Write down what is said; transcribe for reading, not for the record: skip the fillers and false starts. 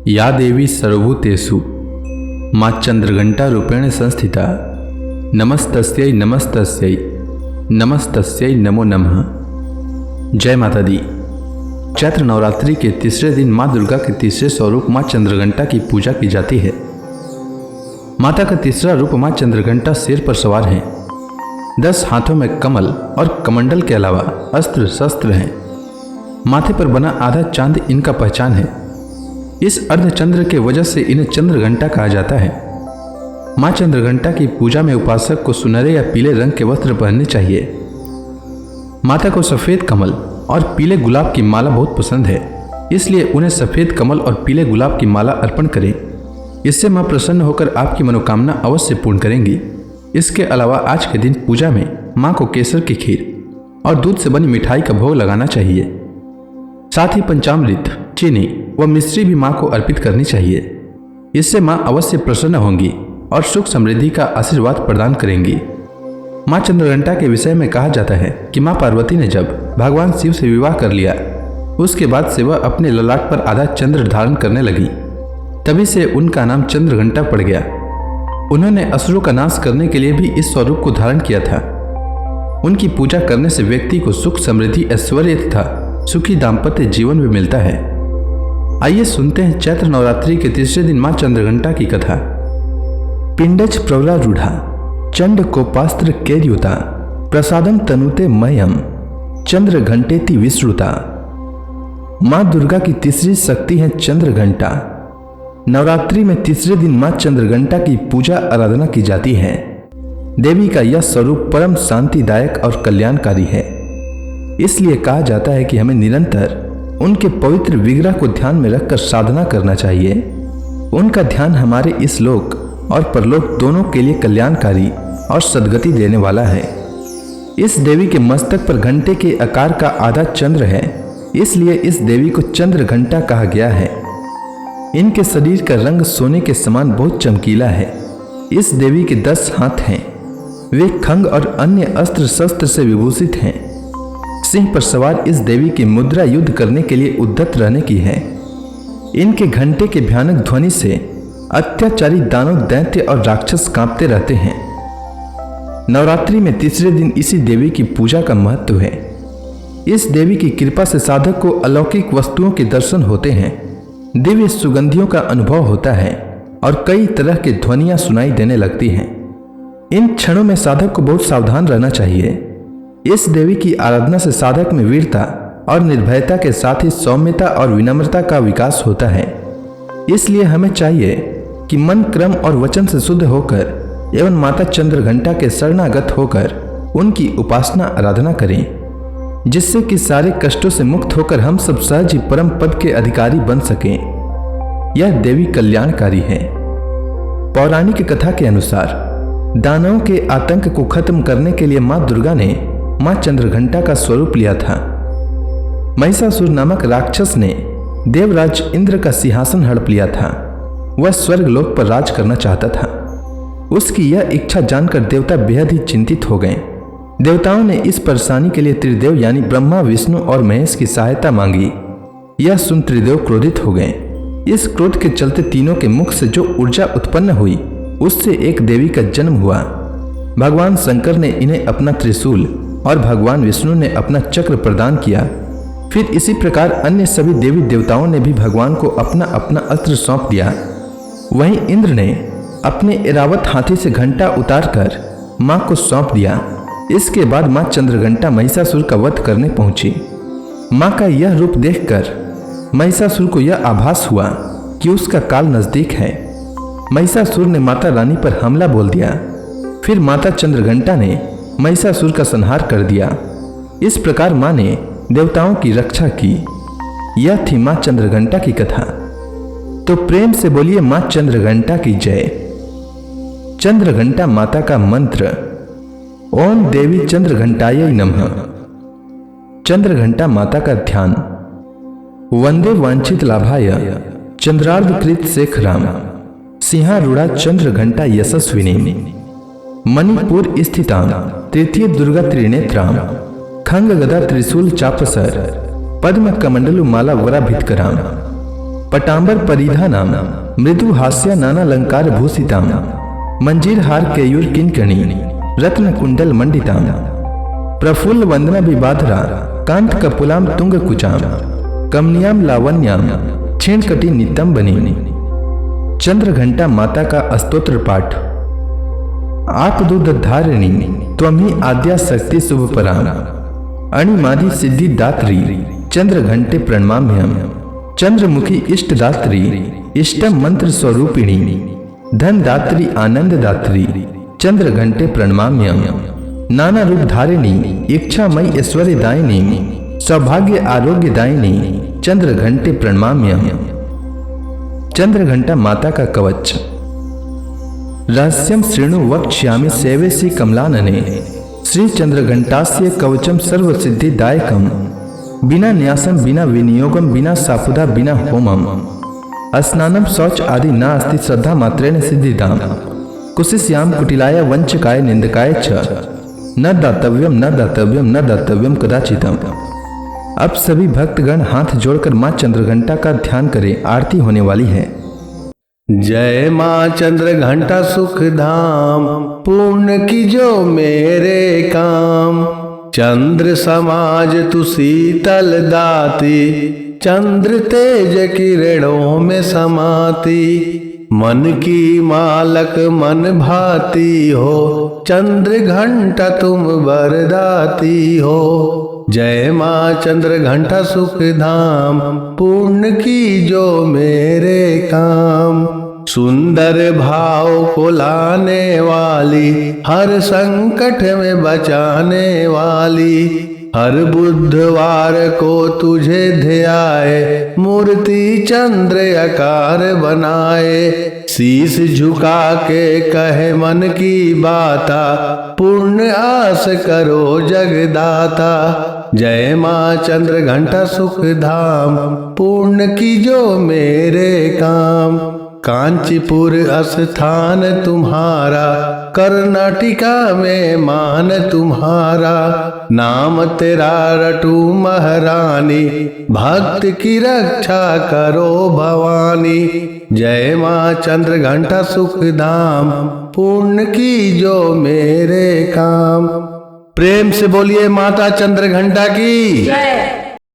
या देवी सर्वभूतेषु माँ चंद्रघंटा रूपेण संस्थिता नमस्तस्यै नमस्तस्यै नमस्तस्यै नमो नमः। जय माता दी। चैत्र नवरात्रि के तीसरे दिन माँ दुर्गा के तीसरे स्वरूप माँ चंद्रघंटा की पूजा की जाती है। माता का तीसरा रूप माँ चंद्रघंटा शेर पर सवार हैं। 10 हाथों में कमल और कमंडल के अलावा अस्त्र शस्त्र हैं। माथे पर बना आधा चांद इनका पहचान है। इस अर्धचंद्र के वजह से इन्हें चंद्रघंटा कहा जाता है। माँ चंद्रघंटा की पूजा में उपासक को सुनहरे या पीले रंग के वस्त्र पहनने चाहिए। माता को सफ़ेद कमल और पीले गुलाब की माला बहुत पसंद है, इसलिए उन्हें सफ़ेद कमल और पीले गुलाब की माला अर्पण करें। इससे माँ प्रसन्न होकर आपकी मनोकामना अवश्य पूर्ण करेंगी। इसके अलावा आज के दिन पूजा में माँ को केसर की खीर और दूध से बनी मिठाई का भोग लगाना चाहिए। साथ ही पंचामृत, चीनी व मिश्री भी माँ को अर्पित करनी चाहिए। इससे माँ अवश्य प्रसन्न होंगी और सुख समृद्धि का आशीर्वाद प्रदान करेंगी। माँ चंद्रघंटा के विषय में कहा जाता है कि माँ पार्वती ने जब भगवान शिव से विवाह कर लिया, उसके बाद से वह अपने ललाट पर आधा चंद्र धारण करने लगी। तभी से उनका नाम चंद्रघंटा पड़ गया। उन्होंने असुरों का नाश करने के लिए भी इस स्वरूप को धारण किया था। उनकी पूजा करने से व्यक्ति को सुख समृद्धि ऐश्वर्य तथा सुखी दाम्पत्य जीवन भी मिलता है। आइए सुनते हैं चैत्र नवरात्रि के तीसरे दिन माँ चंद्रघंटा की कथा। पिंडच प्रवरारूढ़ा चंड कोपास्त्र केर्युता प्रसादम तनुते मयम चंद्रघंटेति विश्रुता। माँ दुर्गा की तीसरी शक्ति है चंद्रघंटा। नवरात्रि में तीसरे दिन माँ चंद्रघंटा की पूजा आराधना की जाती है। देवी का यह स्वरूप परम शांतिदायक और कल्याणकारी है। इसलिए कहा जाता है कि हमें निरंतर उनके पवित्र विग्रह को ध्यान में रखकर साधना करना चाहिए। उनका ध्यान हमारे इस लोक और परलोक दोनों के लिए कल्याणकारी और सद्गति देने वाला है। इस देवी के मस्तक पर घंटे के आकार का आधा चंद्र है, इसलिए इस देवी को चंद्रघंटा कहा गया है। इनके शरीर का रंग सोने के समान बहुत चमकीला है। इस देवी के 10 हाथ हैं। वे खंग और अन्य अस्त्र शस्त्र से विभूषित हैं। सिंह पर सवार इस देवी की मुद्रा युद्ध करने के लिए उद्यत रहने की है। इनके घंटे के भयानक ध्वनि से अत्याचारी दानव, दैत्य और राक्षस कांपते रहते हैं। नवरात्रि में तीसरे दिन इसी देवी की पूजा का महत्व है। इस देवी की कृपा से साधक को अलौकिक वस्तुओं के दर्शन होते हैं, दिव्य सुगंधियों का अनुभव होता है और कई तरह की ध्वनियां सुनाई देने लगती हैं। इन क्षणों में साधक को बहुत सावधान रहना चाहिए। इस देवी की आराधना से साधक में वीरता और निर्भयता के साथ ही सौम्यता और विनम्रता का विकास होता है। इसलिए हमें चाहिए कि मन, क्रम और वचन से शुद्ध होकर एवं माता चंद्रघंटा के शरणागत होकर उनकी उपासना आराधना करें, जिससे कि सारे कष्टों से मुक्त होकर हम सब सहज ही परम पद के अधिकारी बन सकें। यह देवी कल्याणकारी है। पौराणिक कथा के अनुसार दानवों के आतंक को खत्म करने के लिए माँ दुर्गा ने माँ चंद्रघंटा का स्वरूप लिया था। महिषासुर नामक राक्षस ने देवराज इंद्र का सिंहासन हड़प लिया था। वह स्वर्ग लोक पर राज करना चाहता था। उसकी यह इच्छा जानकर देवता बेहद ही चिंतित हो गए। देवताओं ने इस परेशानी के लिए त्रिदेव यानी ब्रह्मा, विष्णु और महेश की सहायता मांगी। यह सुन त्रिदेव क्रोधित हो गए। इस क्रोध के चलते तीनों के मुख से जो ऊर्जा उत्पन्न हुई, उससे एक देवी का जन्म हुआ। भगवान शंकर ने इन्हें अपना त्रिशूल और भगवान विष्णु ने अपना चक्र प्रदान किया। फिर इसी प्रकार अन्य सभी देवी देवताओं ने भी भगवान को अपना अपना अस्त्र सौंप दिया। वहीं इंद्र ने अपने ऐरावत हाथी से घंटा उतारकर माँ को सौंप दिया। इसके बाद माँ चंद्रघंटा महिषासुर का वध करने पहुंची। माँ का यह रूप देखकर महिषासुर को यह आभास हुआ कि उसका काल नजदीक है। महिषासुर ने माता रानी पर हमला बोल दिया। फिर माता चंद्रघंटा ने महिषासुर का संहार कर दिया। इस प्रकार माँ ने देवताओं की रक्षा की। यह थी माँ चंद्रघंटा की कथा। तो प्रेम से बोलिए माँ चंद्रघंटा की जय। चंद्रघंटा माता का मंत्र ओम देवी चंद्रघंटायै नमः। चंद्रघंटा माता का ध्यान। वंदे वांछित लाभाय चंद्रार्धकृत शेखराम सिंहारूढ़ा चंद्रघंटा यशस्विनी मणिपुर स्थितां तृतीय दुर्गा त्रिनेत्रां खंग गदा त्रिशूल चापसर पद्म कमंडलु माला वराभितकरां पटांबर परिधानाम मृदु हास्य नानालंकार भूषिताम मंजीर हार केयूर किंकणी रत्न कुंडल मंडिताम प्रफुल्ल वंदना विबाधरा कांत कपुलाम तुंग कुचाम कमनियाम लावण्याम क्षीण कटी नितम बनी। चंद्र घंटा माता का स्तोत्र पाठ। आप दूध धारिणी त्वमी आद्या शक्ति शुभ पराम अणिमादि सिद्धि दात्री चंद्र घंटे प्रणमाम्यम चंद्रमुखी इष्ट दात्री इष्टम मंत्र स्वरूपिणी धन दात्री आनंद दात्री चंद्र घंटे प्रणमाम्यम नाना रूप धारिणी इच्छामयी ऐश्वर्य दायिनी सौभाग्य आरोग्य दायिनी चंद्र घंटे प्रणमाम्यम। चंद्र घंटा माता का कवच। रहस्यम श्रृणु वक्ष्यामि सेवेसी कमलानने श्री चंद्र घंटास्य कवचम सर्व सिद्धिदायकम बिना न्यासम बिना विनियोगम बिना सापुदा बिना होमम स्नानम शौच आदि नास्ति श्रद्धा मात्रेण सिद्धिदाम कुशिष्याम कुटिलाय वंचकाय निंदकाय च न दातव्यम न दातव्यम न दातव्यम कदाचितम। अब सभी भक्तगण हाथ जोड़कर मां चंद्रघंटा का ध्यान करें, आरती होने वाली है। जय माँ चंद्र घंटा सुख धाम पूर्ण की जो मेरे काम चंद्र समाज तु शीतल दाती चंद्र तेज किरणों में समाती मन की मालक मन भाती हो चंद्र घंटा तुम वरदाती हो। जय माँ चंद्र घंटा सुख धाम पूर्ण की जो मेरे काम सुंदर भाव को लाने वाली हर संकट में बचाने वाली हर बुधवार को तुझे ध्याए मूर्ति चंद्र आकार बनाए शीश झुका के कहे मन की बाता पूर्ण आस करो जगदाता। जय माँ चंद्र घंटा सुख धाम पूर्ण की जो मेरे काम कांचीपुर स्थान तुम्हारा कर्नाटिका में मान तुम्हारा नाम तेरा रटू महारानी भक्त की रक्षा करो भवानी। जय माँ चंद्र घंटा सुख धाम पूर्ण की जो मेरे काम। प्रेम से बोलिए माता चंद्र घंटा की जय।